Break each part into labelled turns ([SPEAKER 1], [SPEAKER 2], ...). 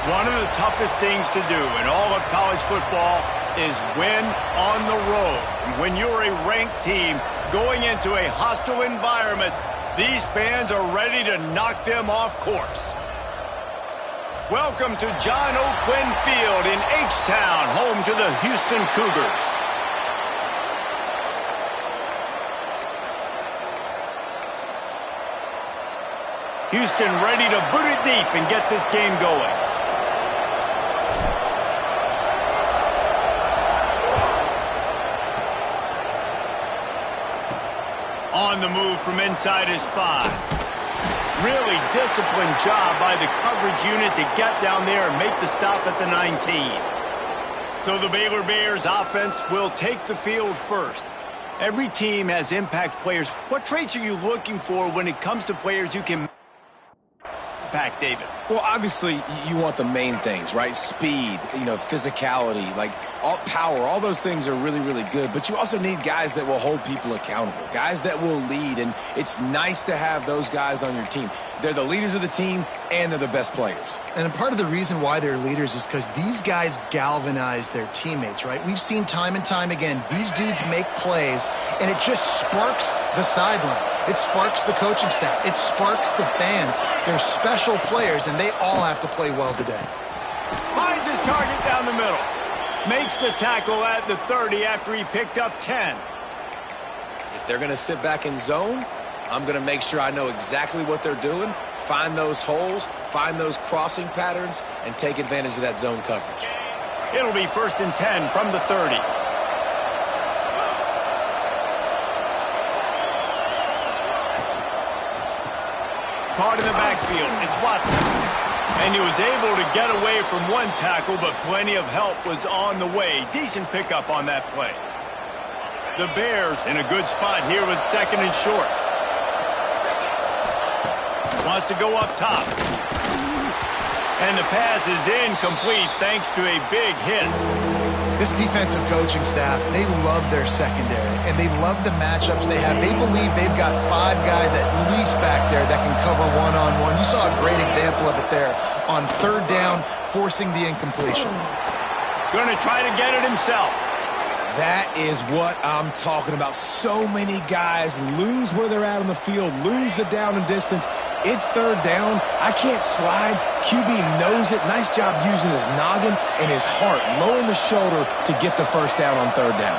[SPEAKER 1] One of the toughest things to do in all of college football is win on the road. When you're a ranked team going into a hostile environment, these fans are ready to knock them off course. Welcome to John O'Quinn Field in H-Town, home to the Houston Cougars. Houston ready to boot it deep and get this game going. On the move from inside his 5. Really disciplined job by the coverage unit to get down there and make the stop at the 19. So the Baylor Bears offense will take the field first. Every team has impact players. What traits are you looking for when it comes to players who can impact, David?
[SPEAKER 2] Well, obviously, you want the main things, right? Speed, physicality, like all power, all those things are really, really good. But you also need guys that will hold people accountable, guys that will lead. And it's nice to have those guys on your team. They're the leaders of the team, and they're the best players.
[SPEAKER 3] And part of the reason why they're leaders is because these guys galvanize their teammates, right? We've seen time and time again, these dudes make plays, and it just sparks the sideline. It sparks the coaching staff. It sparks the fans. They're special players, and they all have to play well today.
[SPEAKER 1] Finds his target down the middle. Makes the tackle at the 30 after he picked up 10.
[SPEAKER 2] If they're going to sit back in zone, I'm going to make sure I know exactly what they're doing, find those holes, find those crossing patterns, and take advantage of that zone coverage.
[SPEAKER 1] It'll be 1st and 10 from the 30. Caught in the backfield. It's Watson. And he was able to get away from one tackle, but plenty of help was on the way. Decent pickup on that play. The Bears in a good spot here with 2nd and short. Wants to go up top. And the pass is incomplete thanks to a big hit.
[SPEAKER 3] This defensive coaching staff, they love their secondary, and they love the matchups they have. They believe they've got 5 guys at least back there that can cover one-on-one. You saw a great example of it there on 3rd down, forcing the incompletion.
[SPEAKER 1] Going to try to get it himself.
[SPEAKER 2] That is what I'm talking about. So many guys lose where they're at on the field, lose the down and distance. It's 3rd down. I can't slide. QB knows it. Nice job using his noggin and his heart, lowering the shoulder to get the 1st down on 3rd down.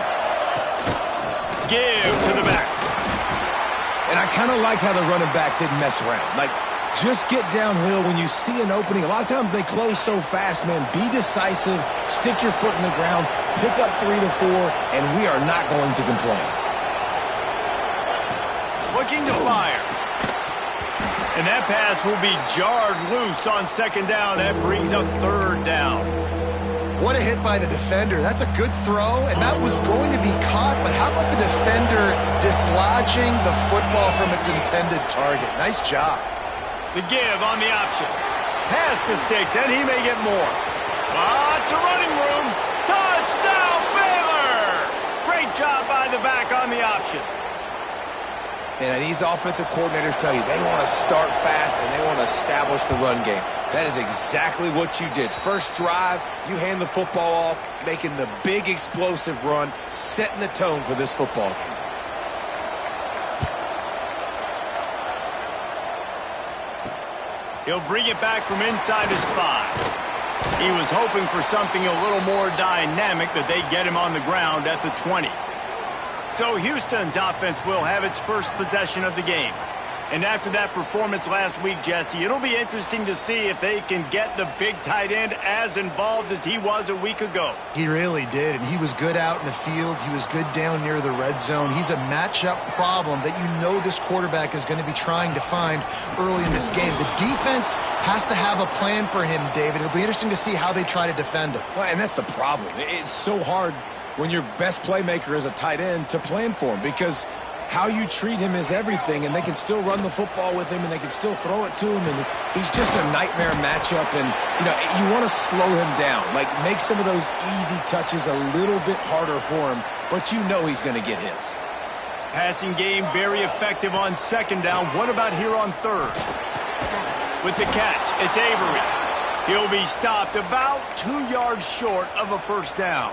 [SPEAKER 1] Give to the back.
[SPEAKER 2] And I kind of like how the running back didn't mess around. Like, just get downhill when you see an opening. A lot of times they close so fast, man. Be decisive, stick your foot in the ground, pick up 3 to 4, and we are not going to complain.
[SPEAKER 1] Looking to fire. And that pass will be jarred loose on 2nd down. That brings up 3rd down.
[SPEAKER 3] What a hit by the defender. That's a good throw, and that was going to be caught, but how about the defender dislodging the football from its intended target? Nice job.
[SPEAKER 1] The give on the option. Pass to Sticks, and he may get more. Lots of running room. Touchdown, Baylor! Great job by the back on the option.
[SPEAKER 2] And these offensive coordinators tell you they want to start fast and they want to establish the run game. That is exactly what you did. First drive, you hand the football off, making the big explosive run, setting the tone for this football game.
[SPEAKER 1] He'll bring it back from inside his 5. He was hoping for something a little more dynamic, but they get him on the ground at the 20. So Houston's offense will have its first possession of the game. And after that performance last week, Jesse, it'll be interesting to see if they can get the big tight end as involved as he was a week ago.
[SPEAKER 3] He really did, and he was good out in the field. He was good down near the red zone. He's a matchup problem that this quarterback is going to be trying to find early in this game. The defense has to have a plan for him, David. It'll be interesting to see how they try to defend him.
[SPEAKER 2] Well, and that's the problem. It's so hard when your best playmaker is a tight end to plan for him, because how you treat him is everything, and they can still run the football with him, and they can still throw it to him, and he's just a nightmare matchup. And you want to slow him down, like make some of those easy touches a little bit harder for him, but he's going to get his.
[SPEAKER 1] Passing game very effective on 2nd down. What about here on 3rd? With the catch, it's Avery. He'll be stopped about 2 yards short of a first down.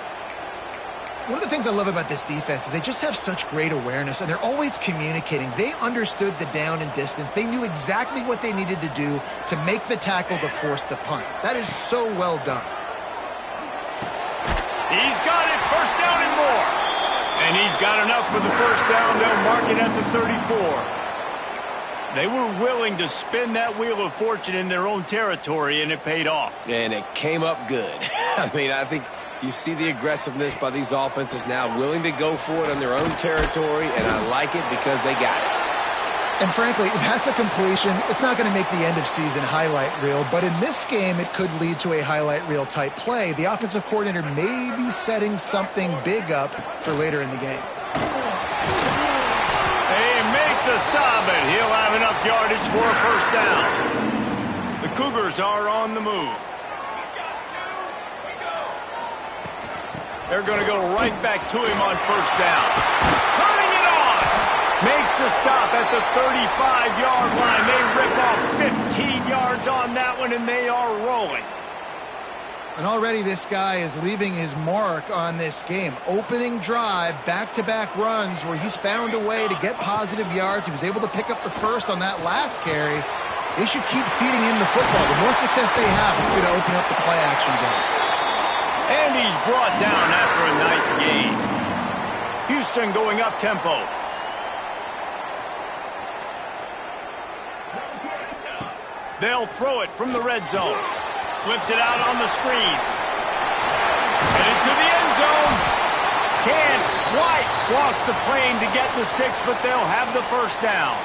[SPEAKER 3] One of the things I love about this defense is they just have such great awareness, and they're always communicating. They understood the down and distance. They knew exactly what they needed to do to make the tackle to force the punt. That is so well done.
[SPEAKER 1] He's got it, first down and more. And he's got enough for the first down. They'll mark it at the 34. They were willing to spin that wheel of fortune in their own territory, and it paid off.
[SPEAKER 2] And it came up good. I mean, I think you see the aggressiveness by these offenses now, willing to go for it on their own territory, and I like it because they got it.
[SPEAKER 3] And frankly, if that's a completion, it's not going to make the end-of-season highlight reel, but in this game, it could lead to a highlight reel type play. The offensive coordinator may be setting something big up for later in the game.
[SPEAKER 1] They make the stop, and he'll have enough yardage for a first down. The Cougars are on the move. They're going to go right back to him on first down. Turning it on. Makes the stop at the 35-yard line. They rip off 15 yards on that one, and they are rolling.
[SPEAKER 3] And already this guy is leaving his mark on this game. Opening drive, back-to-back runs where he's found a way to get positive yards. He was able to pick up the first on that last carry. They should keep feeding him the football. The more success they have, it's going to open up the play-action game.
[SPEAKER 1] And he's brought down after a nice gain. Houston going up-tempo. They'll throw it from the red zone. Flips it out on the screen. Headed to the end zone. Can't quite cross the plane to get the 6, but they'll have the first down.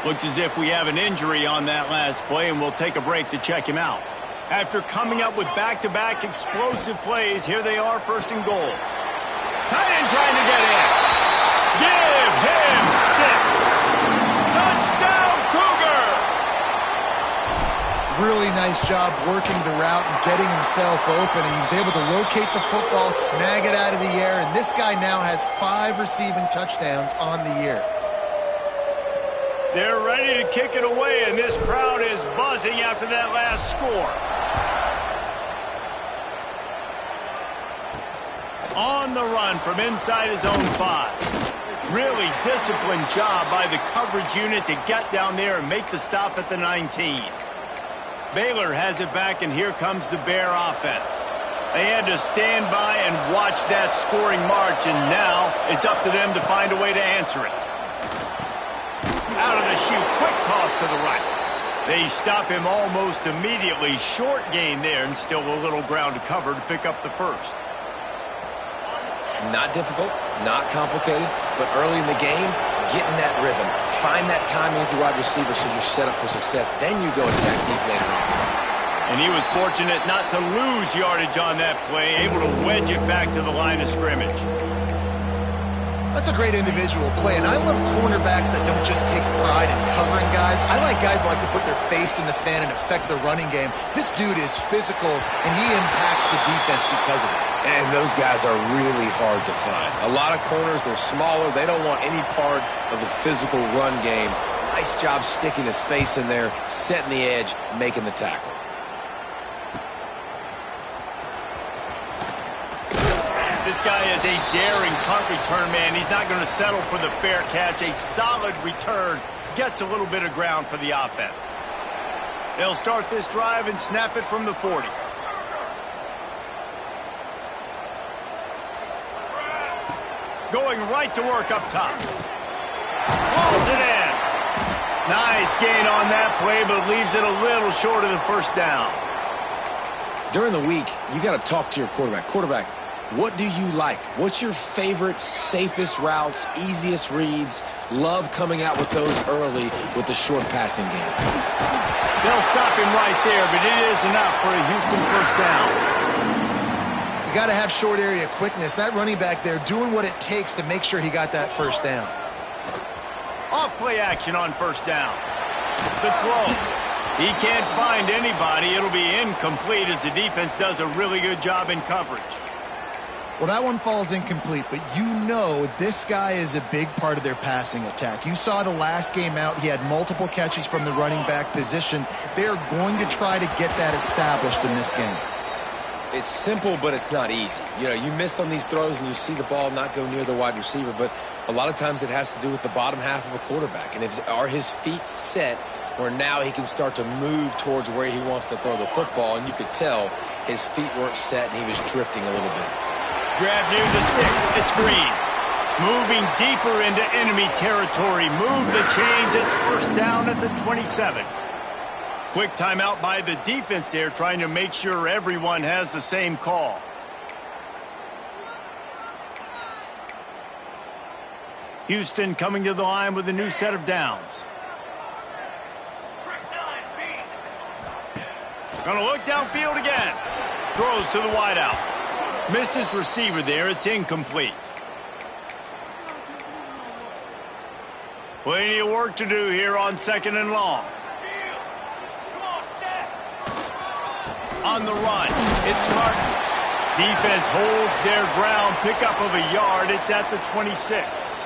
[SPEAKER 1] Looks as if we have an injury on that last play, and we'll take a break to check him out. After coming up with back-to-back explosive plays, here they are, first and goal. Tight end trying to get in. Give him 6. Touchdown, Cougar!
[SPEAKER 3] Really nice job working the route and getting himself open. And he was able to locate the football, snag it out of the air, and this guy now has 5 receiving touchdowns on the year.
[SPEAKER 1] They're ready to kick it away, and this crowd is buzzing after that last score. On the run from inside his own 5. Really disciplined job by the coverage unit to get down there and make the stop at the 19. Baylor has it back, and here comes the Bear offense. They had to stand by and watch that scoring march, and now it's up to them to find a way to answer it. Out of the chute, quick toss to the right. They stop him almost immediately. Short gain there, and still a little ground to cover to pick up the first.
[SPEAKER 2] Not difficult, not complicated, but early in the game, get in that rhythm. Find that timing with your wide receiver so you're set up for success. Then you go attack deep later on.
[SPEAKER 1] And he was fortunate not to lose yardage on that play, able to wedge it back to the line of scrimmage.
[SPEAKER 3] That's a great individual play, and I love cornerbacks that don't just take pride in covering guys. I like guys that like to put their face in the fan and affect the running game. This dude is physical, and he impacts the defense because of it.
[SPEAKER 2] And those guys are really hard to find. A lot of corners, they're smaller. They don't want any part of the physical run game. Nice job sticking his face in there, setting the edge, making the tackle.
[SPEAKER 1] This guy is a daring punt return man. He's not going to settle for the fair catch. A solid return gets a little bit of ground for the offense. They'll start this drive and snap it from the 40. Going right to work up top. Pulls it in. Nice gain on that play, but leaves it a little short of the first down.
[SPEAKER 2] During the week, you got to talk to your quarterback. Quarterback, what do you like? What's your favorite, safest routes, easiest reads? Love coming out with those early with the short passing game.
[SPEAKER 1] They'll stop him right there, but it is enough for a Houston first down.
[SPEAKER 3] You got to have short area quickness. That running back there doing what it takes to make sure he got that first down.
[SPEAKER 1] Off play action on first down. The throw. He can't find anybody. It'll be incomplete as the defense does a really good job in coverage.
[SPEAKER 3] Well, that one falls incomplete, but you know this guy is a big part of their passing attack. You saw the last game out, he had multiple catches from the running back position. They're going to try to get that established in this game.
[SPEAKER 2] It's simple, but it's not easy. You know, you miss on these throws and you see the ball not go near the wide receiver, but a lot of times it has to do with the bottom half of a quarterback. And are his feet set where now he can start to move towards where he wants to throw the football? And you could tell his feet weren't set and he was drifting a little bit.
[SPEAKER 1] Grab near the sticks. It's Green. Moving deeper into enemy territory. Move the chains. It's first down at the 27. Quick timeout by the defense there, trying to make sure everyone has the same call. Houston coming to the line with a new set of downs. Gonna look downfield again. Throws to the wideout. Missed his receiver there. It's incomplete. Plenty of work to do here on 2nd and long. On the run, it's Martin. Defense holds their ground. Pickup of a yard. It's at the 26.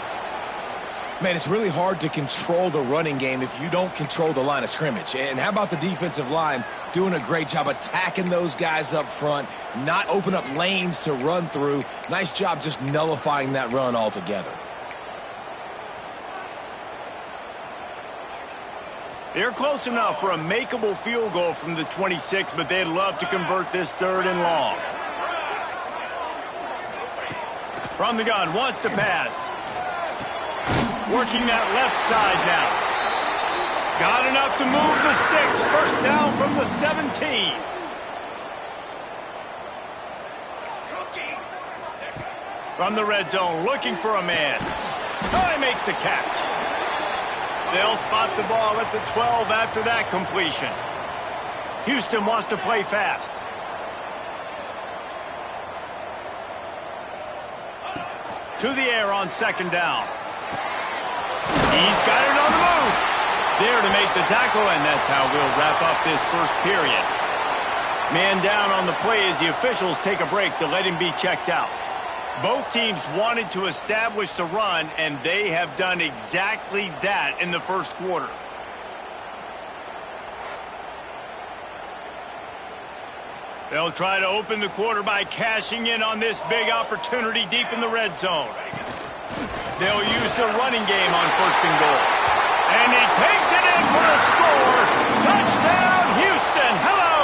[SPEAKER 2] Man, it's really hard to control the running game if you don't control the line of scrimmage. And how about the defensive line doing a great job attacking those guys up front, not open up lanes to run through. Nice job just nullifying that run altogether.
[SPEAKER 1] They're close enough for a makeable field goal from the 26, but they'd love to convert this 3rd and long. From the gun, wants to pass. Working that left side now. Got enough to move the sticks. First down from the 17. From the red zone, looking for a man. Oh, he makes the catch. They'll spot the ball at the 12 after that completion. Houston wants to play fast. To the air on 2nd down. He's got it on the move. There to make the tackle, and that's how we'll wrap up this first period. Man down on the play as the officials take a break to let him be checked out. Both teams wanted to establish the run, and they have done exactly that in the first quarter. They'll try to open the quarter by cashing in on this big opportunity deep in the red zone. They'll use the running game on 1st and goal. And he takes it in for a score. Touchdown, Houston. Hello.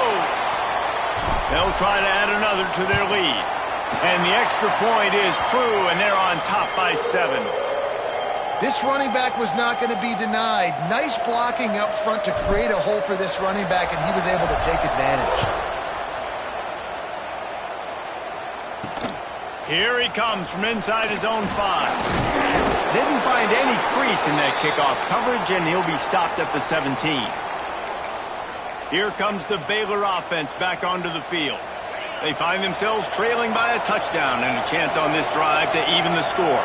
[SPEAKER 1] They'll try to add another to their lead. And the extra point is true, and they're on top by 7.
[SPEAKER 3] This running back was not going to be denied. Nice blocking up front to create a hole for this running back, and he was able to take advantage.
[SPEAKER 1] Here he comes from inside his own 5. Didn't find any crease in that kickoff coverage, and he'll be stopped at the 17. Here comes the Baylor offense back onto the field. They find themselves trailing by a touchdown and a chance on this drive to even the score.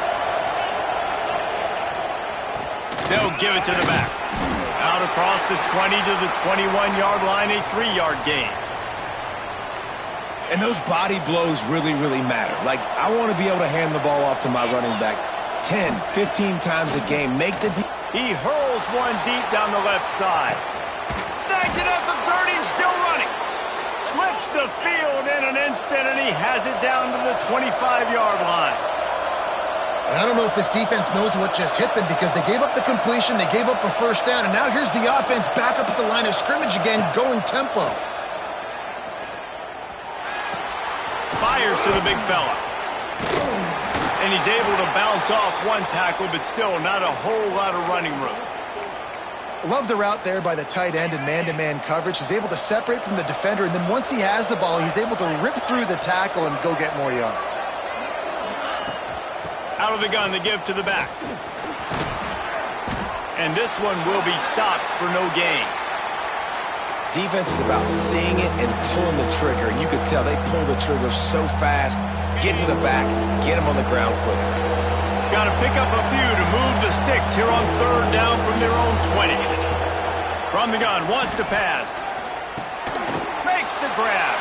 [SPEAKER 1] They'll give it to the back. Out across the 20 to the 21-yard line, a 3-yard gain.
[SPEAKER 2] And those body blows really, really matter. Like, I want to be able to hand the ball off to my running back 10, 15 times a game.
[SPEAKER 1] He hurls one deep down the left side. Snags it at the 30 and still running. Flips the field in an instant, and he has it down to the 25-yard line.
[SPEAKER 3] And I don't know if this defense knows what just hit them, because they gave up the completion, they gave up a first down, and now here's the offense back up at the line of scrimmage again, going tempo.
[SPEAKER 1] Fires to the big fella. And he's able to bounce off one tackle, but still not a whole lot of running room.
[SPEAKER 3] Love the route there by the tight end in man-to-man coverage. He's able to separate from the defender, and then once he has the ball, he's able to rip through the tackle and go get more yards.
[SPEAKER 1] Out of the gun, the give to the back. And this one will be stopped for no gain.
[SPEAKER 2] Defense is about seeing it and pulling the trigger, and you could tell they pull the trigger so fast, get to the back, get him on the ground quickly.
[SPEAKER 1] Got to pick up a few to move the sticks here on 3rd down from their own 20. From the gun, wants to pass. Makes the grab.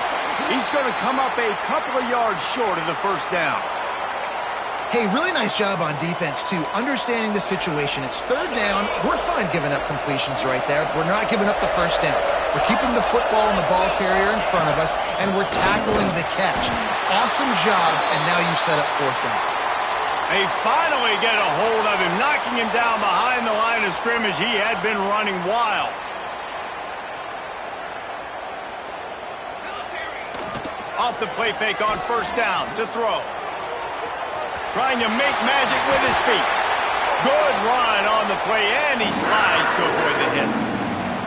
[SPEAKER 1] He's going to come up a couple of yards short of the first down.
[SPEAKER 3] Hey, really nice job on defense, too, understanding the situation. It's third down. We're fine giving up completions right there. We're not giving up the first down. We're keeping the football and the ball carrier in front of us, and we're tackling the catch. Awesome job, and now you set up fourth down.
[SPEAKER 1] They finally get a hold of him, knocking him down behind the line of scrimmage. He had been running wild. Off the play fake on first down to throw. Trying to make magic with his feet. Good run on the play, and he slides to avoid the hit.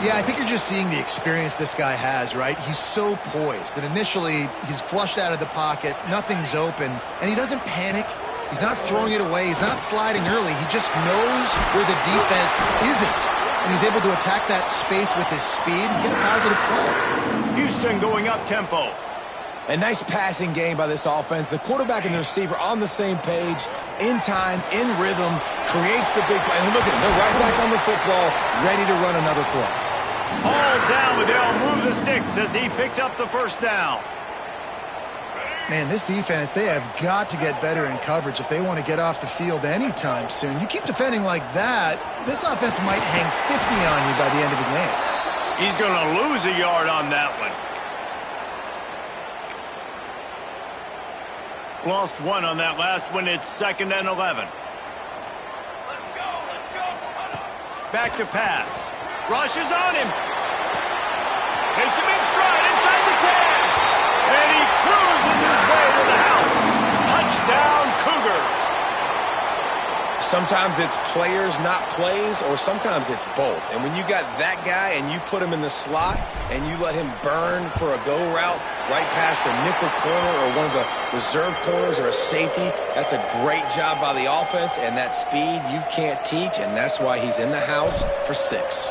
[SPEAKER 3] Yeah, I think you're just seeing the experience this guy has, right? He's so poised that initially he's flushed out of the pocket, nothing's open, and he doesn't panic. He's not throwing it away. He's not sliding early. He just knows where the defense isn't, and he's able to attack that space with his speed and get a positive play.
[SPEAKER 1] Houston going up-tempo.
[SPEAKER 2] A nice passing game by this offense. The quarterback and the receiver on the same page, in time, in rhythm, creates the big play. And look at them. They're right back on the football, ready to run another play.
[SPEAKER 1] All down, but they'll move the sticks as he picks up the first down.
[SPEAKER 3] Man, this defense, they have got to get better in coverage if they want to get off the field anytime soon. You keep defending like that, this offense might hang 50 on you by the end of the game.
[SPEAKER 1] He's going to lose a yard on that one. Lost one on that last one. It's 2nd and 11. Let's go. Back to pass. Rushes on him. Takes him in stride inside the 10. And he cruises his way to the house. Touchdown, Cougars.
[SPEAKER 2] Sometimes it's players, not plays, or sometimes it's both. And when you got that guy and you put him in the slot and you let him burn for a go route right past a nickel corner or one of the reserve corners or a safety, that's a great job by the offense, and that speed you can't teach, and that's why he's in the house for 6.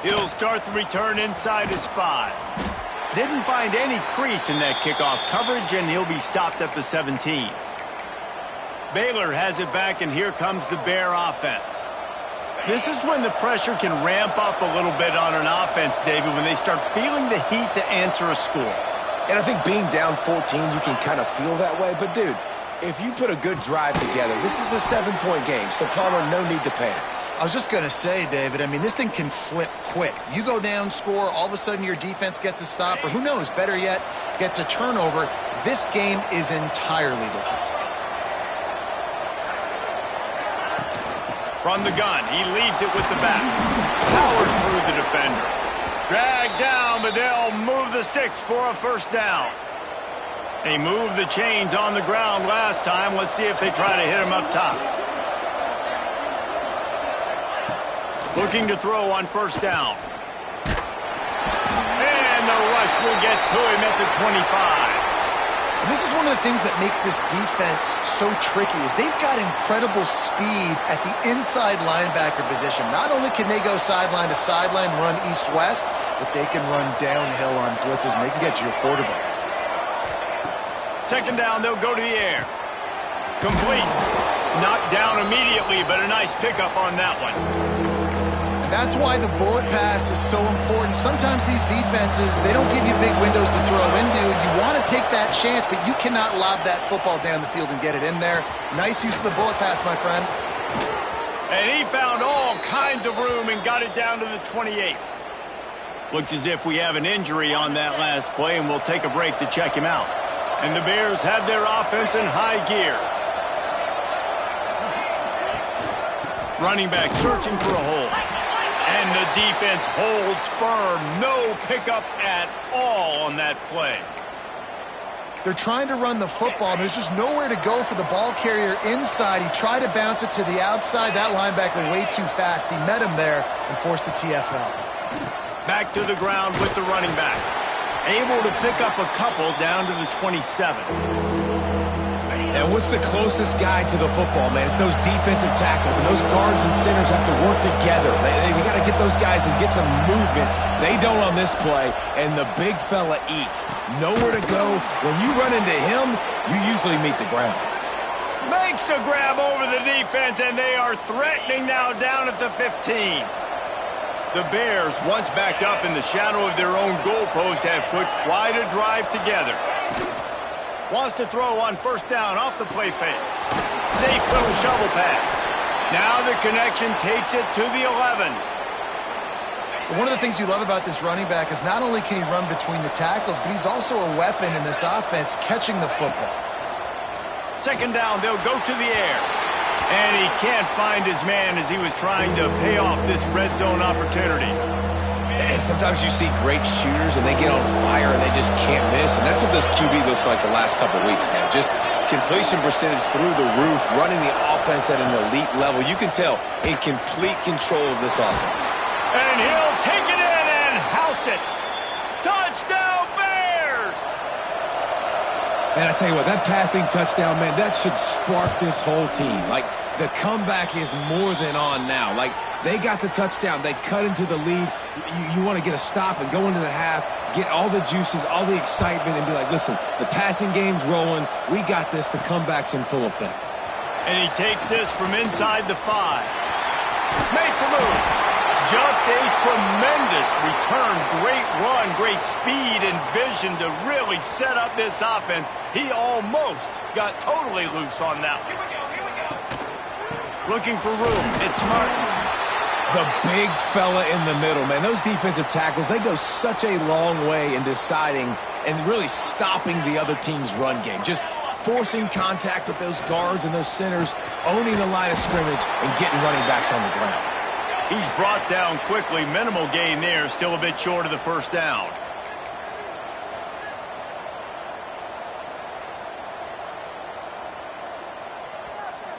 [SPEAKER 1] He'll start the return inside his 5. Didn't find any crease in that kickoff coverage, and he'll be stopped at the 17. Baylor has it back, and here comes the Bear offense. This is when the pressure can ramp up a little bit on an offense, David, when they start feeling the heat to answer a score.
[SPEAKER 2] And I think being down 14, you can kind of feel that way. But, dude, if you put a good drive together, this is a 7-point game, so Palmer, no need to panic.
[SPEAKER 3] I was just going to say, David, I mean, this thing can flip quick. You go down, score, all of a sudden your defense gets a stop, or who knows, better yet, gets a turnover. This game is entirely different.
[SPEAKER 1] From the gun, he leaves it with the back. Powers through the defender. Dragged down, but they'll move the sticks for a first down. They moved the chains on the ground last time. Let's see if they try to hit him up top. Looking to throw on first down. And the rush will get to him at the 25.
[SPEAKER 3] And this is one of the things that makes this defense so tricky is they've got incredible speed at the inside linebacker position. Not only can they go sideline to sideline, run east-west, but they can run downhill on blitzes, and they can get to your quarterback.
[SPEAKER 1] 2nd down, they'll go to the air. Complete. Knocked down immediately, but a nice pickup on that one.
[SPEAKER 3] And that's why the bullet pass is so important. Sometimes these defenses, they don't give you big windows to throw into. You want to take that chance, but you cannot lob that football down the field and get it in there. Nice use of the bullet pass, my friend.
[SPEAKER 1] And he found all kinds of room and got it down to the 28. Looks as if we have an injury on that last play, and we'll take a break to check him out. And the Bears have their offense in high gear. Running back searching for a hole. And the defense holds firm. No pickup at all on that play.
[SPEAKER 3] They're trying to run the football. There's just nowhere to go for the ball carrier inside. He tried to bounce it to the outside. That linebacker way too fast. He met him there and forced the TFL.
[SPEAKER 1] Back to the ground with the running back. Able to pick up a couple down to the 27.
[SPEAKER 2] And what's the closest guy to the football, man? It's those defensive tackles, and those guards and centers have to work together. They got to get those guys and get some movement. They don't on this play, and the big fella eats. Nowhere to go. When you run into him, you usually meet the ground.
[SPEAKER 1] Makes a grab over the defense, and they are threatening now down at the 15. The Bears, once backed up in the shadow of their own goalpost, have put quite a drive together. Wants to throw on first down off the play fake. Safe little shovel pass. Now the connection takes it to the 11.
[SPEAKER 3] One of the things you love about this running back is not only can he run between the tackles, but he's also a weapon in this offense catching the football.
[SPEAKER 1] Second down, they'll go to the air. And he can't find his man as he was trying to pay off this red zone opportunity.
[SPEAKER 2] And sometimes you see great shooters and they get on fire and they just can't miss. And that's what this QB looks like the last couple of weeks, man. Just completion percentage through the roof, running the offense at an elite level. You can tell in complete control of this offense.
[SPEAKER 1] And he'll take it in and house it. Touchdown, Bears!
[SPEAKER 2] And I tell you what, that passing touchdown, man, that should spark this whole team. Like, the comeback is more than on now. Like, they got the touchdown. They cut into the lead. You want to get a stop and go into the half, get all the juices, all the excitement, and be like, listen, the passing game's rolling. We got this. The comeback's in full effect.
[SPEAKER 1] And he takes this from inside the 5. Makes a move. Just a tremendous return. Great run, great speed and vision to really set up this offense. He almost got totally loose on that one. Looking for room. It's Martin.
[SPEAKER 2] The big fella in the middle, man. Those defensive tackles, they go such a long way in deciding and really stopping the other team's run game. Just forcing contact with those guards and those centers, owning the line of scrimmage, and getting running backs on the ground.
[SPEAKER 1] He's brought down quickly. Minimal gain there. Still a bit short of the first down.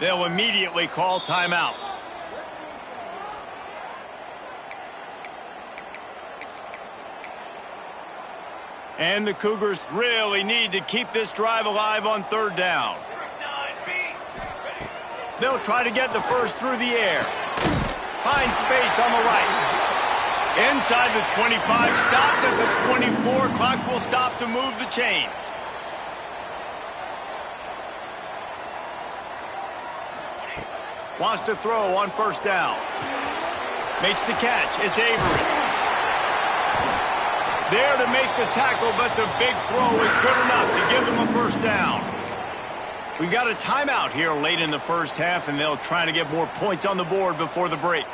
[SPEAKER 1] They'll immediately call timeout. And the Cougars really need to keep this drive alive on third down. They'll try to get the first through the air. Find space on the right. Inside the 25, stopped at the 24. Clock will stop to move the chains. Wants to throw on first down. Makes the catch. It's Avery. There to make the tackle, but the big throw is good enough to give them a first down. We've got a timeout here late in the first half, and they'll try to get more points on the board before the break.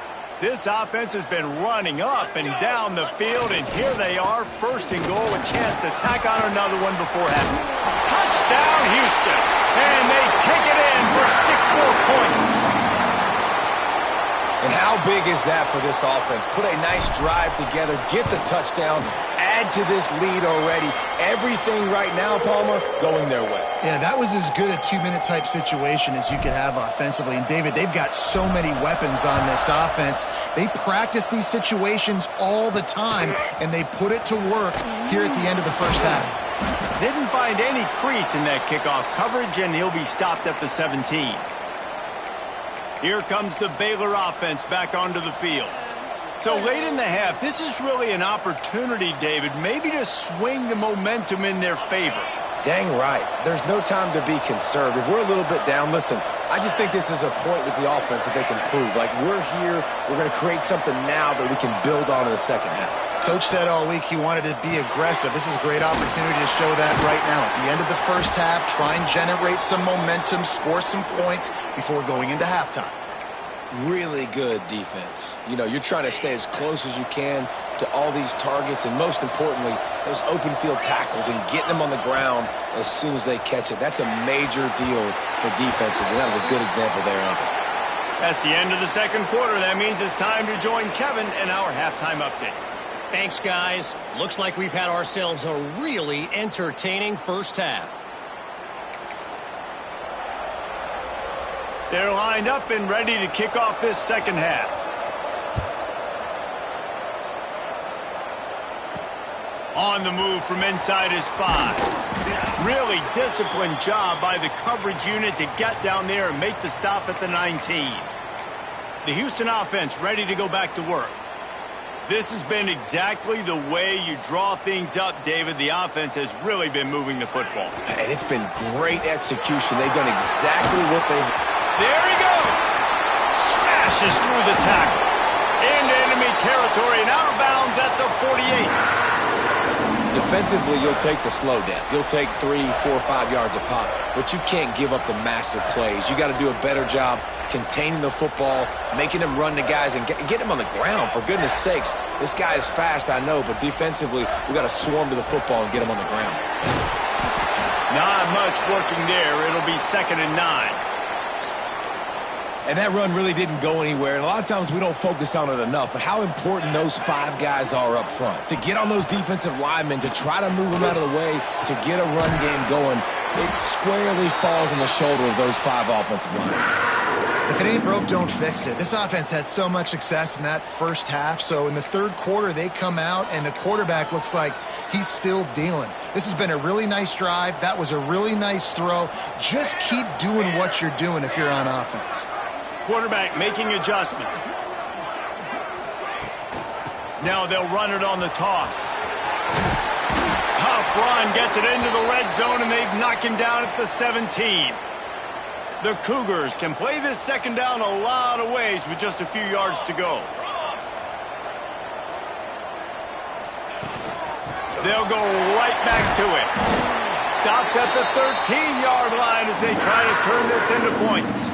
[SPEAKER 1] This offense has been running up and down the field, and here they are, first and goal, a chance to tack on another one before half. Touchdown, Houston! And they take it in for 6 more points.
[SPEAKER 2] And how big is that for this offense? Put a nice drive together, get the touchdown, add to this lead already. Everything right now, Palmer, going their way.
[SPEAKER 3] Yeah, that was as good a 2-minute type situation as you could have offensively. And, David, they've got so many weapons on this offense. They practice these situations all the time, and they put it to work here at the end of the first half.
[SPEAKER 1] Didn't find any crease in that kickoff coverage, and he'll be stopped at the 17. Here comes the Baylor offense back onto the field. So late in the half, this is really an opportunity, David, maybe to swing the momentum in their favor.
[SPEAKER 2] Dang right. There's no time to be concerned. If we're a little bit down, listen, I just think this is a point with the offense that they can prove. Like, we're here, we're going to create something now that we can build on in the second half.
[SPEAKER 3] Coach said all week he wanted to be aggressive. This is a great opportunity to show that right now. At the end of the first half, try and generate some momentum, score some points before going into halftime.
[SPEAKER 2] Really good defense. You know, you're trying to stay as close as you can to all these targets, and most importantly, those open field tackles and getting them on the ground as soon as they catch it. That's a major deal for defenses, and that was a good example there of it.
[SPEAKER 1] That's the end of the second quarter. That means it's time to join Kevin in our halftime update.
[SPEAKER 4] Thanks, guys. Looks like we've had ourselves a really entertaining first half.
[SPEAKER 1] They're lined up and ready to kick off this second half. On the move from inside his 5. Really disciplined job by the coverage unit to get down there and make the stop at the 19. The Houston offense ready to go back to work. This has been exactly the way you draw things up, David. The offense has really been moving the football.
[SPEAKER 2] And it's been great execution. They've done exactly what they've...
[SPEAKER 1] There he goes. Smashes through the tackle. Into enemy territory
[SPEAKER 2] Defensively, you'll take the slow death. You'll take 3, 4, 5 yards a pop, but you can't give up the massive plays. You got to do a better job containing the football, making them run the guys, and get them on the ground. For goodness sakes, this guy is fast, I know, but defensively, we got to swarm to the football and get him on the ground.
[SPEAKER 1] Not much working there. It'll be 2nd and 9.
[SPEAKER 2] And that run really didn't go anywhere. And a lot of times we don't focus on it enough. But how important those 5 guys are up front. To get on those defensive linemen, to try to move them out of the way, to get a run game going, it squarely falls on the shoulder of those 5 offensive linemen.
[SPEAKER 3] If it ain't broke, don't fix it. This offense had so much success in that first half, so in the third quarter they come out and the quarterback looks like he's still dealing. This has been a really nice drive. That was a really nice throw. Just keep doing what you're doing if you're on offense.
[SPEAKER 1] Quarterback making adjustments. Now they'll run it on the toss. Tough run, gets it into the red zone, and they knock him down at the 17. The Cougars can play this second down a lot of ways with just a few yards to go. They'll go right back to it. Stopped at the 13-yard line as they try to turn this into points.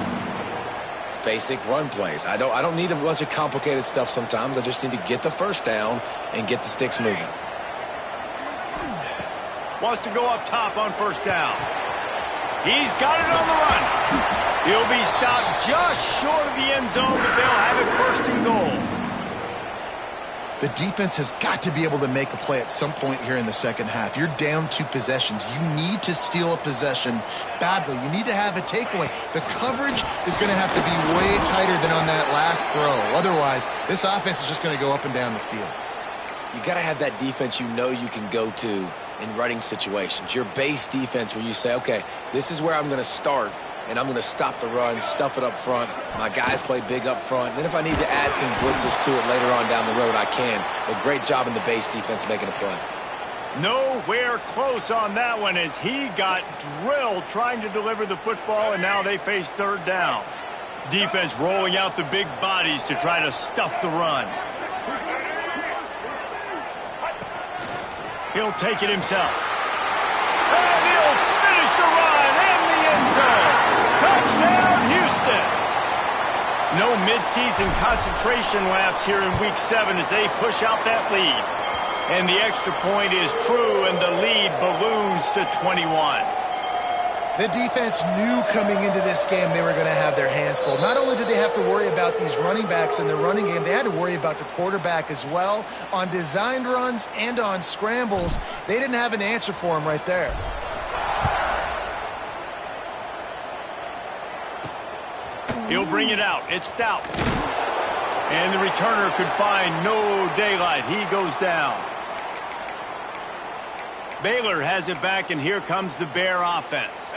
[SPEAKER 2] Basic run plays. I don't need a bunch of complicated stuff sometimes. I just need to get the first down and get the sticks moving.
[SPEAKER 1] Wants to go up top on first down. He's got it on the run. He'll be stopped just short of the end zone, but they'll have it 1st and goal.
[SPEAKER 3] The defense has got to be able to make a play at some point here in the second half. You're down 2 possessions. You need to steal a possession badly. You need to have a takeaway. The coverage is going to have to be way tighter than on that last throw. Otherwise, this offense is just going to go up and down the field.
[SPEAKER 2] You got to have that defense you know you can go to in running situations. Your base defense where you say, okay, this is where I'm going to start, and I'm going to stop the run, stuff it up front. My guys play big up front. Then if I need to add some blitzes to it later on down the road, I can. But great job in the base defense making a play.
[SPEAKER 1] Nowhere close on that one as he got drilled trying to deliver the football, and now they face 3rd down. Defense rolling out the big bodies to try to stuff the run. He'll take it himself. And he'll finish the run in the end zone. Touchdown, Houston. No midseason concentration laps here in Week 7 as they push out that lead. And the extra point is true, and the lead balloons to 21.
[SPEAKER 3] The defense knew coming into this game they were going to have their hands full. Not only did they have to worry about these running backs in the running game, they had to worry about the quarterback as well. On designed runs and on scrambles, they didn't have an answer for him right there.
[SPEAKER 1] He'll bring it out. It's Stout. And the returner could find no daylight. He goes down. Baylor has it back, and here comes the Bear offense.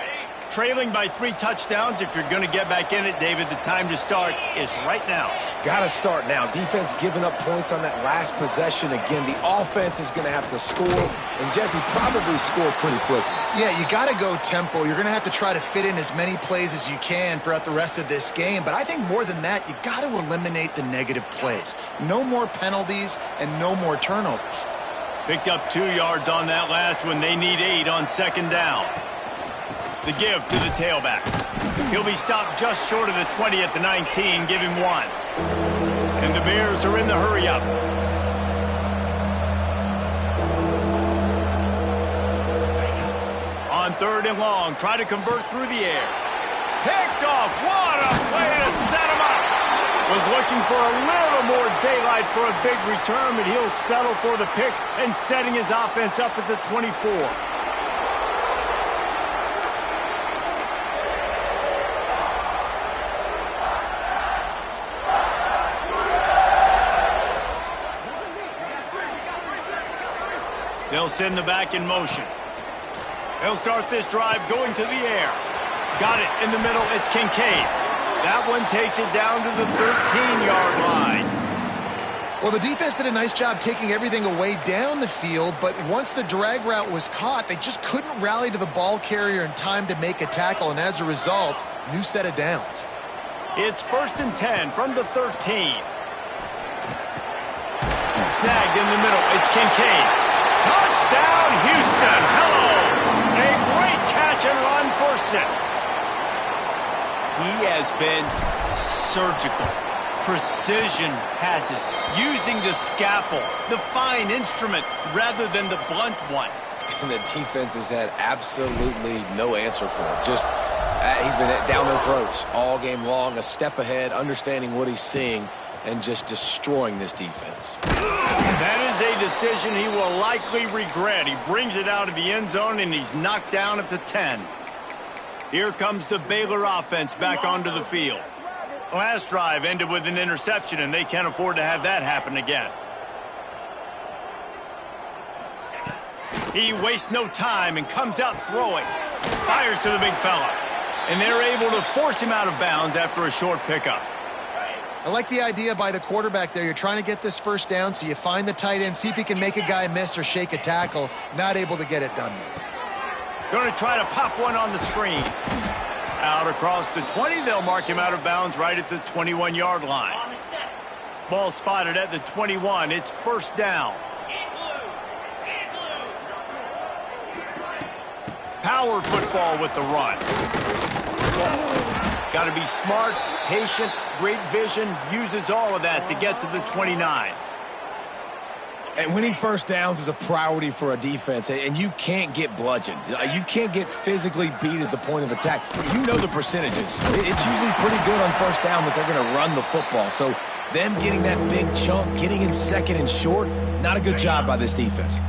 [SPEAKER 1] Trailing by 3 touchdowns. If you're going to get back in it, David, the time to start is right now.
[SPEAKER 2] Got to start now. Defense giving up points on that last possession. Again, the offense is going to have to score, and Jesse probably score pretty quickly.
[SPEAKER 3] Yeah, you got to go tempo. You're going to have to try to fit in as many plays as you can throughout the rest of this game. But I think more than that, you got to eliminate the negative plays. No more penalties and no more turnovers.
[SPEAKER 1] Picked up 2 yards on that last one. They need 8 on 2nd down. The give to the tailback. He'll be stopped just short of the 20 at the 19. Give him 1. And the Bears are in the hurry-up. On 3rd and long, try to convert through the air. Picked off. What a play to set him up. Was looking for a little more daylight for a big return, but he'll settle for the pick and setting his offense up at the 24. They'll send the back in motion. They'll start this drive going to the air. Got it in the middle. It's Kincaid. That one takes it down to the 13-yard line.
[SPEAKER 3] Well, the defense did a nice job taking everything away down the field, but once the drag route was caught, they just couldn't rally to the ball carrier in time to make a tackle, and as a result, new set of downs.
[SPEAKER 1] It's 1st and 10 from the 13. Snagged in the middle. It's Kincaid. Touchdown, Houston. Hello. A great catch and run for 6. He has been surgical. Precision passes, using the scalpel, the fine instrument, rather than the blunt one.
[SPEAKER 2] And the defense has had absolutely no answer for it. Just, he's been down their throats all game long, a step ahead, understanding what he's seeing, and just destroying this defense.
[SPEAKER 1] That is a decision he will likely regret. He brings it out of the end zone, and he's knocked down at the 10. Here comes the Baylor offense back onto the field. Last drive ended with an interception, and they can't afford to have that happen again. He wastes no time and comes out throwing. Fires to the big fella. And they're able to force him out of bounds after a short pickup.
[SPEAKER 3] I like the idea by the quarterback there. You're trying to get this first down, so you find the tight end, see if he can make a guy miss or shake a tackle. Not able to get it done there.
[SPEAKER 1] Going to try to pop one on the screen. Out across the 20, they'll mark him out of bounds right at the 21-yard line. Ball spotted at the 21. It's first down. Power football with the run. Got to be smart, patient, great vision, uses all of that to get to the 29.
[SPEAKER 2] And winning first downs is a priority for a defense, and you can't get bludgeoned. You can't get physically beat at the point of attack. You know the percentages. It's usually pretty good on first down that they're going to run the football. So them getting that big chunk, getting in second and short, not a good job by this defense.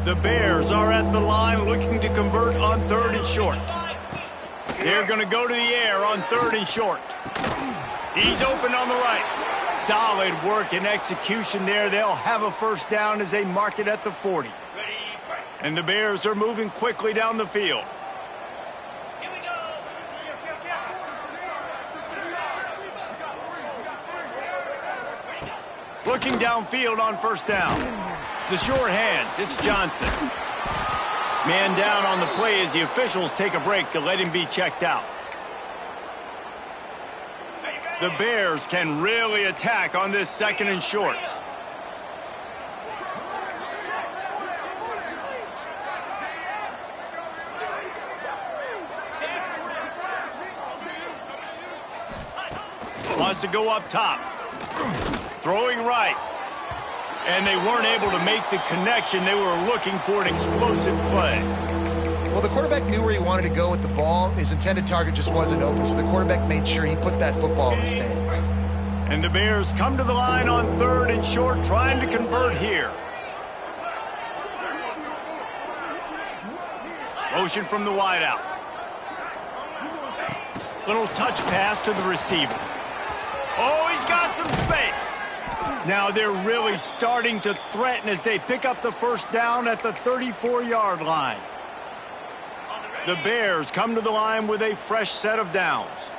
[SPEAKER 1] The Bears are at the line looking to convert on 3rd and short. They're going to go to the air on 3rd and short. He's open on the right. Solid work and execution there. They'll have a first down as they mark it at the 40. And the Bears are moving quickly down the field. Looking downfield on first down. The short hands, it's Johnson. Man down on the play as the officials take a break to let him be checked out. The Bears can really attack on this 2nd and short. Wants to go up top. Throwing right. And they weren't able to make the connection. They were looking for an explosive play.
[SPEAKER 3] Well, the quarterback knew where he wanted to go with the ball. His intended target just wasn't open, so the quarterback made sure he put that football in the stands.
[SPEAKER 1] And the Bears come to the line on 3rd and short, trying to convert here. Motion from the wideout. Little touch pass to the receiver. Oh, he's got some space. Now they're really starting to threaten as they pick up the first down at the 34-yard line. The Bears come to the line with a fresh set of downs.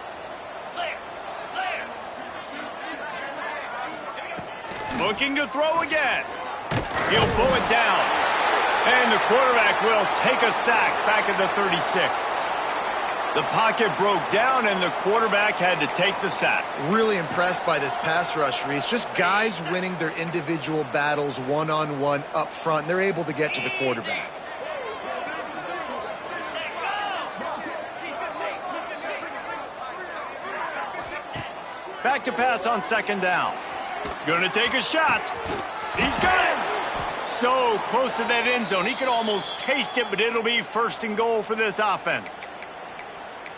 [SPEAKER 1] Looking to throw again. He'll pull it down. And the quarterback will take a sack back at the 36. The pocket broke down, and the quarterback had to take the sack.
[SPEAKER 3] Really impressed by this pass rush, Reese. Just guys winning their individual battles one-on-one up front. They're able to get to the quarterback.
[SPEAKER 1] Back to pass on 2nd down. Gonna take a shot. He's got it. So close to that end zone. He could almost taste it, but it'll be 1st and goal for this offense.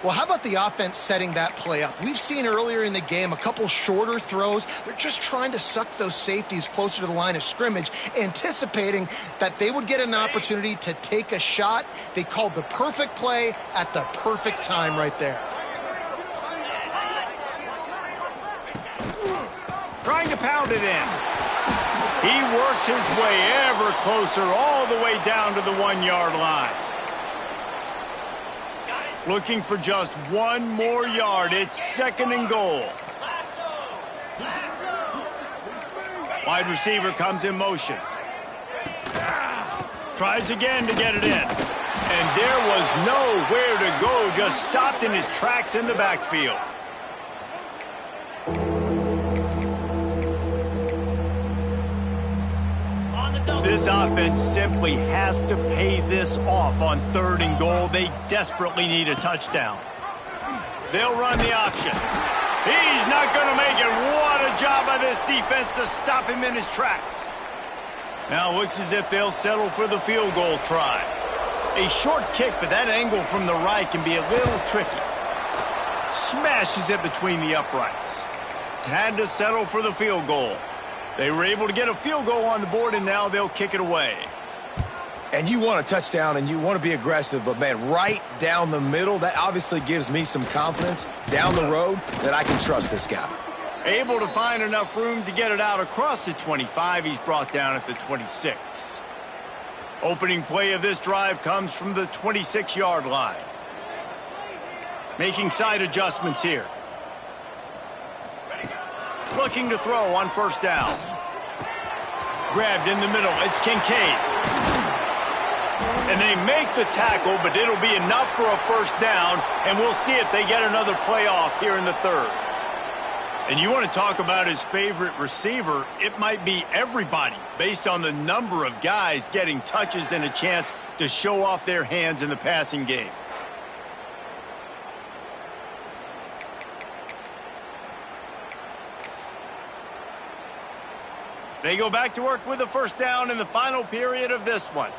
[SPEAKER 3] Well, how about the offense setting that play up? We've seen earlier in the game a couple shorter throws. They're just trying to suck those safeties closer to the line of scrimmage, anticipating that they would get an opportunity to take a shot. They called the perfect play at the perfect time right there.
[SPEAKER 1] Trying to pound it in. He works his way ever closer all the way down to the 1-yard line. Looking for just one more yard. It's 2nd and goal. Wide receiver comes in motion. Tries again to get it in. And there was nowhere to go. Just stopped in his tracks in the backfield. This offense simply has to pay this off on 3rd and goal. They desperately need a touchdown. They'll run the option. He's not going to make it. What a job by this defense to stop him in his tracks. Now it looks as if they'll settle for the field goal try. A short kick, but that angle from the right can be a little tricky. Smashes it between the uprights. Had to settle for the field goal. They were able to get a field goal on the board, and now they'll kick it away.
[SPEAKER 2] And you want a touchdown, and you want to be aggressive, but, man, right down the middle, that obviously gives me some confidence down the road that I can trust this guy.
[SPEAKER 1] Able to find enough room to get it out across the 25. He's brought down at the 26. Opening play of this drive comes from the 26-yard line. Making side adjustments here. Looking to throw on 1st down. Grabbed in the middle. It's Kincaid. And they make the tackle, but it'll be enough for a 1st down, and we'll see if they get another playoff here in the 3rd. And you want to talk about his favorite receiver, it might be everybody, based on the number of guys getting touches and a chance to show off their hands in the passing game. They go back to work with a 1st down in the final period of this one.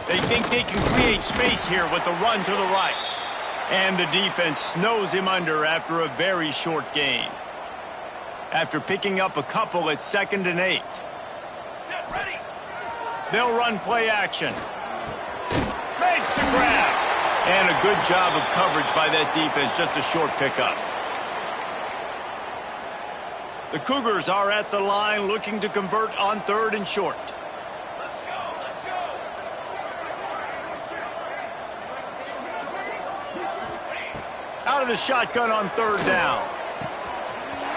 [SPEAKER 1] They think they can create space here with the run to the right. And the defense snows him under after a very short gain. After picking up a couple at 2nd and 8. They'll run play action. Makes the grab. And a good job of coverage by that defense, just a short pickup. The Cougars are at the line looking to convert on 3rd and short. Out of the shotgun on 3rd down.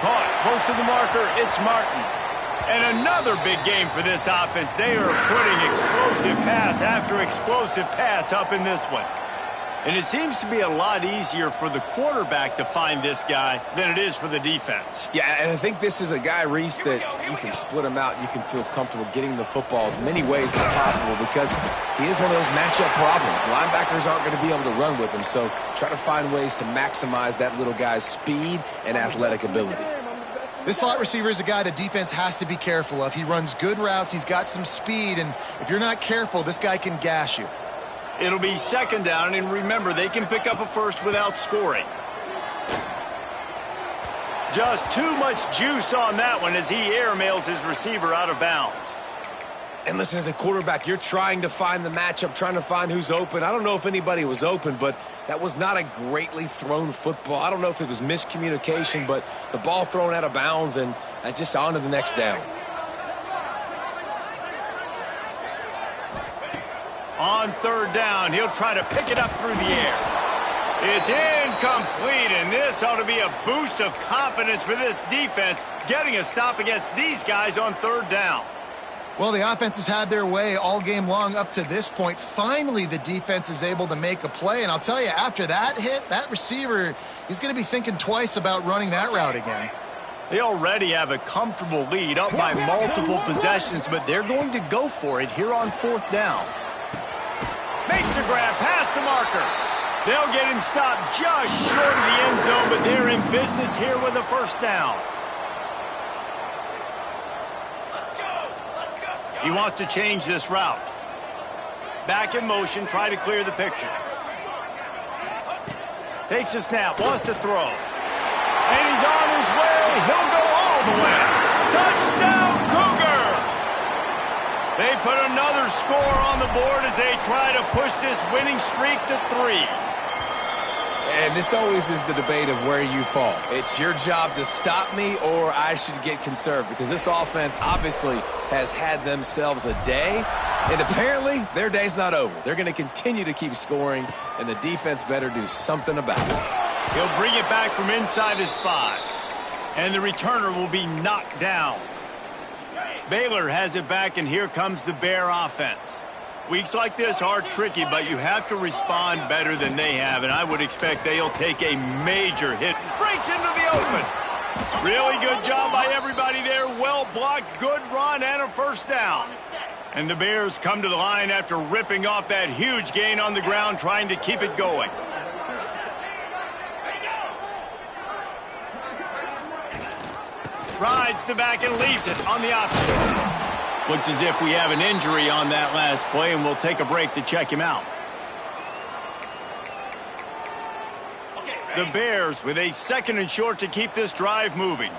[SPEAKER 1] Caught close to the marker. It's Martin. And another big game for this offense. They are putting explosive pass after explosive pass up in this one. And it seems to be a lot easier for the quarterback to find this guy than it is for the defense.
[SPEAKER 2] Yeah, and I think this is a guy, Reese, that you can split him out. You can feel comfortable getting the football as many ways as possible because he is one of those matchup problems. Linebackers aren't going to be able to run with him, so try to find ways to maximize that little guy's speed and athletic ability.
[SPEAKER 3] This slot receiver is a guy the defense has to be careful of. He runs good routes. He's got some speed, and if you're not careful, this guy can gash you.
[SPEAKER 1] It'll be 2nd down, and remember, they can pick up a 1st without scoring. Just too much juice on that one as he airmails his receiver out of bounds.
[SPEAKER 2] And listen, as a quarterback, you're trying to find the matchup, trying to find who's open. I don't know if anybody was open, but that was not a greatly thrown football. I don't know if it was miscommunication, but the ball thrown out of bounds and just on to the next down.
[SPEAKER 1] On 3rd down, he'll try to pick it up through the air. It's incomplete, and this ought to be a boost of confidence for this defense, getting a stop against these guys on 3rd down.
[SPEAKER 3] Well, the offense has had their way all game long up to this point. Finally, the defense is able to make a play, and I'll tell you, after that hit, that receiver, he's going to be thinking twice about running that route again.
[SPEAKER 1] They already have a comfortable lead up by multiple possessions, but they're going to go for it here on 4th down. Makes the grab past the marker. They'll get him stopped just short of the end zone, but they're in business here with a 1st down. He wants to change this route. Back in motion, try to clear the picture. Takes a snap, wants to throw. And he's on his way. He'll go all the way. Touchdown, Cougars! They put another score on the board as they try to push this winning streak to 3.
[SPEAKER 2] And this always is the debate of where you fall. It's your job to stop me or I should get conserved because this offense obviously has had themselves a day, and apparently their day's not over. They're going to continue to keep scoring, and the defense better do something about it.
[SPEAKER 1] He'll bring it back from inside his 5, and the returner will be knocked down. Baylor has it back, and here comes the Bear offense. Weeks like this are tricky, but you have to respond better than they have, and I would expect they'll take a major hit. Breaks into the open. Really good job by everybody there. Well blocked, good run, and a first down. And the Bears come to the line after ripping off that huge gain on the ground, trying to keep it going. Rides the back and leaves it on the option. Looks as if we have an injury on that last play, and we'll take a break to check him out. The Bears with a 2nd and short to keep this drive moving.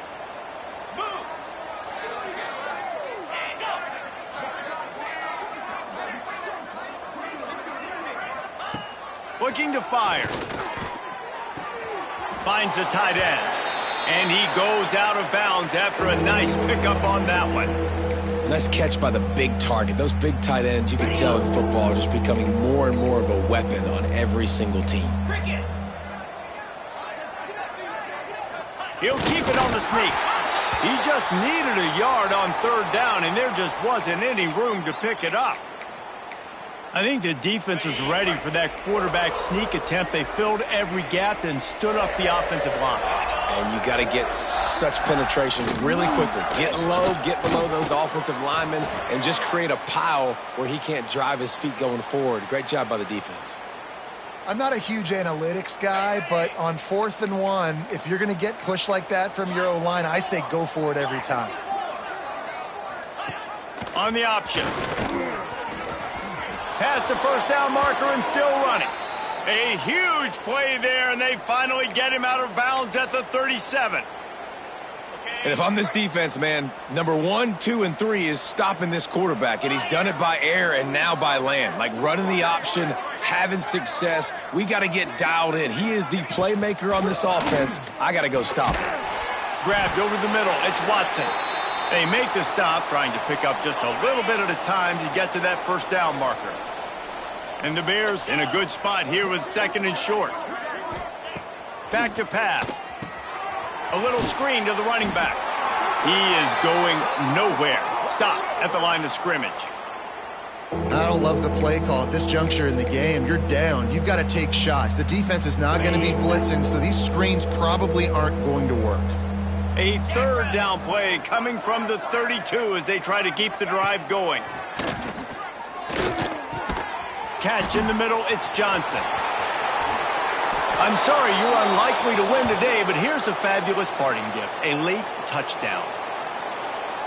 [SPEAKER 1] Looking to fire. Finds the tight end. And he goes out of bounds after a nice pickup on that one.
[SPEAKER 2] Nice catch by the big target. Those big tight ends, you can tell in football, are just becoming more and more of a weapon on every single team.
[SPEAKER 1] He'll keep it on the sneak. He just needed a yard on 3rd down, and there just wasn't any room to pick it up. I think the defense was ready for that quarterback sneak attempt. They filled every gap and stood up the offensive line.
[SPEAKER 2] And you got to get such penetration really quickly. Get low, get below those offensive linemen, and just create a pile where he can't drive his feet going forward. Great job by the defense.
[SPEAKER 3] I'm not a huge analytics guy, but on 4th and 1, if you're going to get pushed like that from your O-line, I say go for it every time.
[SPEAKER 1] On the option. Past the first down marker and still running. A huge play there, and they finally get him out of bounds at the 37.
[SPEAKER 2] And if I'm this defense, man, number 1, 2, and 3 is stopping this quarterback, and he's done it by air and now by land. Like running the option, having success. We got to get dialed in. He is the playmaker on this offense. I got to go stop him.
[SPEAKER 1] Grabbed over the middle. It's Watson. They make the stop, trying to pick up just a little bit at a time to get to that first down marker. And the Bears in a good spot here with 2nd and short. Back to pass. A little screen to the running back. He is going nowhere. Stop at the line of scrimmage.
[SPEAKER 3] I don't love the play call at this juncture in the game. You're down. You've got to take shots. The defense is not going to be blitzing, so these screens probably aren't going to work.
[SPEAKER 1] A 3rd down play coming from the 32 as they try to keep the drive going. Catch in the middle, it's Johnson. I'm sorry you're unlikely to win today, but here's a fabulous parting gift, a late touchdown.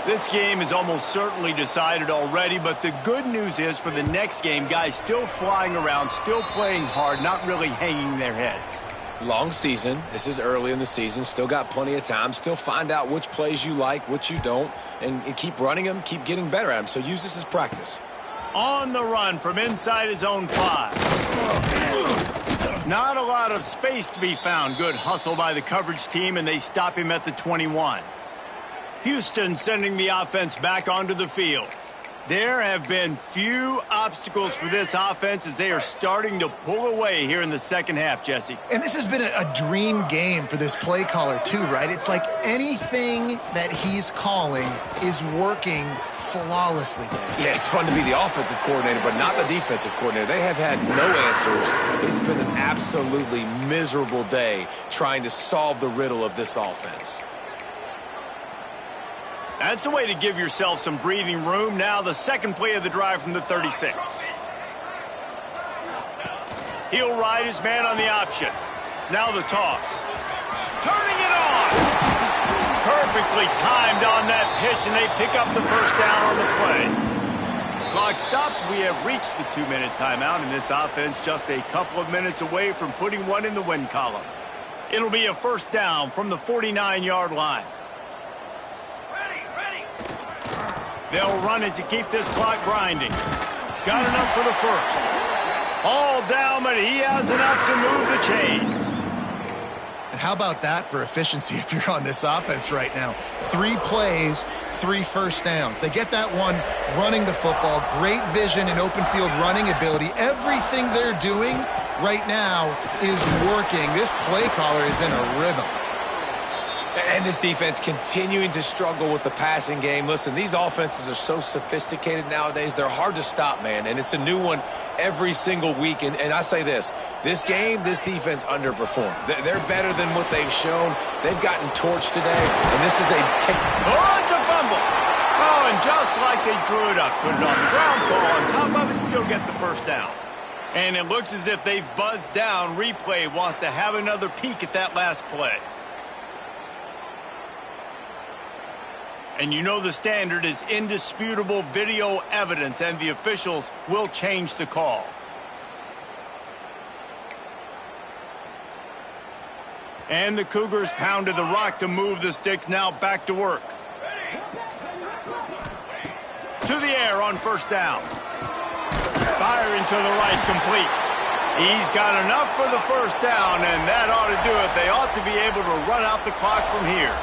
[SPEAKER 1] This game is almost certainly decided already, but the good news is for the next game, guys still flying around, still playing hard, not really hanging their heads.
[SPEAKER 2] Long season. This is early in the season. Still got plenty of time. Still find out which plays you like, which you don't, and keep running them, keep getting better at them. So use this as practice.
[SPEAKER 1] On the run from inside his own 5. Not a lot of space to be found. Good hustle by the coverage team, and they stop him at the 21. Houston sending the offense back onto the field. There have been few obstacles for this offense as they are starting to pull away here in the 2nd half, Jesse.
[SPEAKER 3] And this has been a dream game for this play caller too, right? It's like anything that he's calling is working flawlessly.
[SPEAKER 2] Yeah, it's fun to be the offensive coordinator, but not the defensive coordinator. They have had no answers. It's been an absolutely miserable day trying to solve the riddle of this offense.
[SPEAKER 1] That's a way to give yourself some breathing room. Now the 2nd play of the drive from the 36. He'll ride his man on the option. Now the toss. Turning it on. Perfectly timed on that pitch, and they pick up the first down on the play. Clock stops. We have reached the 2-minute timeout, and this offense just a couple of minutes away from putting one in the win column. It'll be a first down from the 49-yard line. They'll run it to keep this clock grinding. Got enough for the first. All down, but he has enough to move the chains.
[SPEAKER 3] And how about that for efficiency if you're on this offense right now? 3 plays, 3 first downs. They get that one running the football. Great vision and open field running ability. Everything they're doing right now is working. This play caller is in a rhythm.
[SPEAKER 2] And this defense continuing to struggle with the passing game. Listen, these offenses are so sophisticated nowadays. They're hard to stop, man. And it's a new one every single week. And I say this game, this defense underperformed. They're better than what they've shown. They've gotten torched today. And this is
[SPEAKER 1] Oh, it's a fumble. Oh, and just like they drew it up, put it on the ground, fall on top of it, still get the first down. And it looks as if they've buzzed down. Replay wants to have another peek at that last play. And you know the standard is indisputable video evidence, and the officials will change the call. And the Cougars pounded the rock to move the sticks, now back to work. To the air on first down. Firing to the right, complete. He's got enough for the first down, and that ought to do it. They ought to be able to run out the clock from here.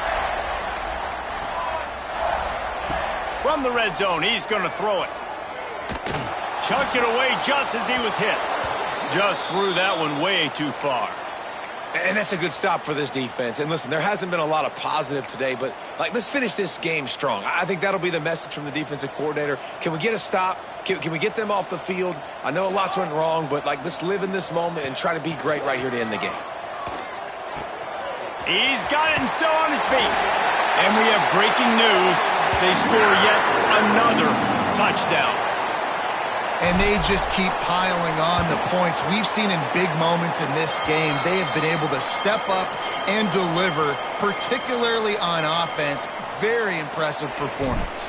[SPEAKER 1] From the red zone, he's going to throw it. Chucked it away just as he was hit. Just threw that one way too far.
[SPEAKER 2] And that's a good stop for this defense. And listen, there hasn't been a lot of positive today, but let's finish this game strong. I think that'll be the message from the defensive coordinator. Can we get a stop? Can we get them off the field? I know lots went wrong, but let's live in this moment and try to be great right here to end the game.
[SPEAKER 1] He's got it and still on his feet. And we have breaking news. They score yet another touchdown.
[SPEAKER 3] And they just keep piling on the points. We've seen in big moments in this game, they have been able to step up and deliver, particularly on offense. Very impressive performance.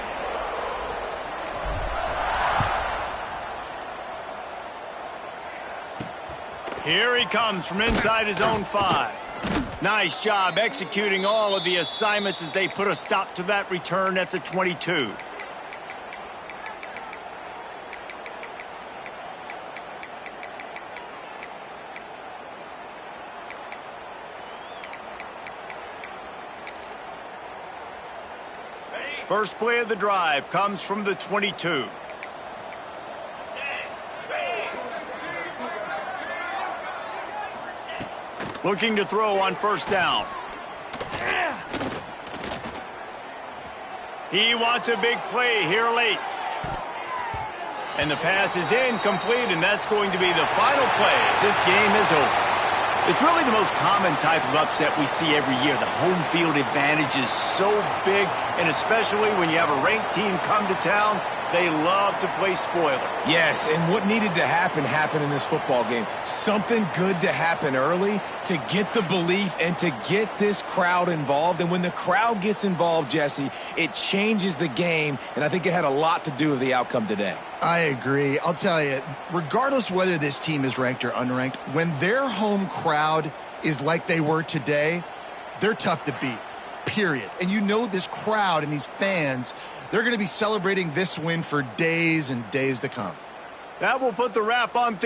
[SPEAKER 1] Here he comes from inside his own 5. Nice job executing all of the assignments as they put a stop to that return at the 22. First play of the drive comes from the 22. Looking to throw on first down. He wants a big play here late. And the pass is incomplete, and that's going to be the final play as this game is over. It's really the most common type of upset we see every year. The home field advantage is so big, and especially when you have a ranked team come to town, they love to play spoiler.
[SPEAKER 2] Yes, and what needed to happen happened in this football game. Something good to happen early to get the belief and to get this crowd involved. And when the crowd gets involved, Jesse, it changes the game, and I think it had a lot to do with the outcome today.
[SPEAKER 3] I agree. I'll tell you, regardless whether this team is ranked or unranked, when their home crowd is like they were today, they're tough to beat, period. And you know this crowd and these fans, they're going to be celebrating this win for days and days to come.
[SPEAKER 1] That will put the wrap on things.